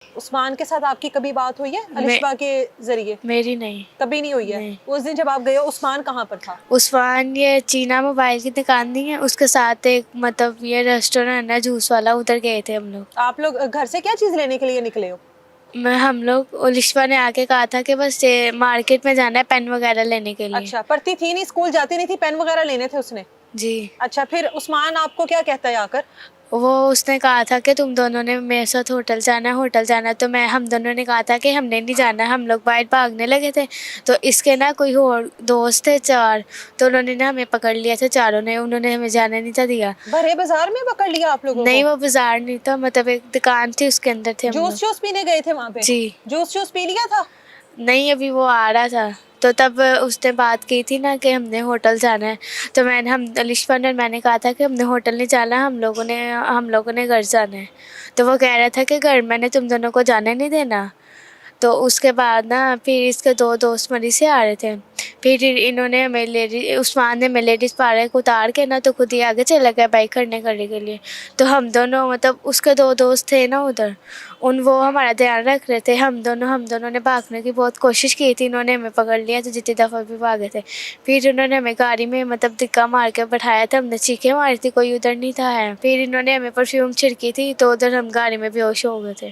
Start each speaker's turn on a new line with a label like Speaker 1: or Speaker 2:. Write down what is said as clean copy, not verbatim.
Speaker 1: उस्मान के साथ आपकी कभी बात हुई है अलिशबा के जरिए?
Speaker 2: मेरी नहीं।
Speaker 1: कभी नहीं हुई है।
Speaker 2: नहीं।
Speaker 1: उस दिन जब आप गए हो उस्मान कहाँ पर था?
Speaker 2: उस्मान ये चीना मोबाइल की दुकान नहीं है, उसके साथ एक मतलब ये रेस्टोरेंट है जूस वाला, उधर गए थे हम लोग।
Speaker 1: आप लोग घर से क्या चीज लेने के लिए निकले हो?
Speaker 2: हम लोग अलिशबा ने आके कहा था कि बस ये मार्केट में जाना है पेन वगैरह लेने के लिए।
Speaker 1: अच्छा, पढ़ती थी नहीं, स्कूल जाती नहीं थी, पेन वगैरह लेने थे उसने?
Speaker 2: जी।
Speaker 1: अच्छा, फिर उस्मान आपको क्या कहता है आकर?
Speaker 2: वो उसने कहा था कि तुम दोनों ने मेरे साथ होटल जाना है, होटल जाना है। तो हम दोनों ने कहा था कि हमने नहीं जाना, हम लोग बाहर भागने लगे थे। तो इसके ना कोई और दोस्त थे 4, तो उन्होंने ना हमें पकड़ लिया था चारों ने, उन्होंने हमें जाने नहीं था दिया।
Speaker 1: भरे बाजार में पकड़ लिया आप लोगों
Speaker 2: नहीं,
Speaker 1: को?
Speaker 2: वो बाजार नहीं था, मतलब एक दुकान थी उसके अंदर थे हम लोग।
Speaker 1: जूस पीने गए थे वहाँ पे?
Speaker 2: जी।
Speaker 1: जूस पी लिया था?
Speaker 2: नहीं, अभी वो आ रहा था। तो तब उसने बात की थी ना कि हमने होटल जाना है। तो हम अलिशबा और मैंने कहा था कि हमने होटल नहीं जाना, हम लोगों ने घर जाना है। तो वो कह रहा था कि घर मैंने तुम दोनों को जाने नहीं देना। तो उसके बाद ना फिर इसके 2 दोस्त मरी से आ रहे थे। फिर इन्होंने हमें उस्मान ने हमें लेडीज़ पार्क उतार के ना तो खुद ही आगे चला गया बाइक खड़ने करने के लिए। तो हम दोनों मतलब उसके 2 दोस्त थे ना उधर, वो हमारा ध्यान रख रहे थे। हम दोनों ने भागने की बहुत कोशिश की थी, इन्होंने हमें पकड़ लिया तो जितनी दफ़ा भी भागे थे। फिर उन्होंने हमें गाड़ी में मतलब धक्का मार के बैठाया था, हमने चीखें मारी थी, कोई उधर नहीं था है। फिर इन्होंने हमें परफ्यूम छिड़की थी तो उधर हम गाड़ी में बेहोश हो गए थे।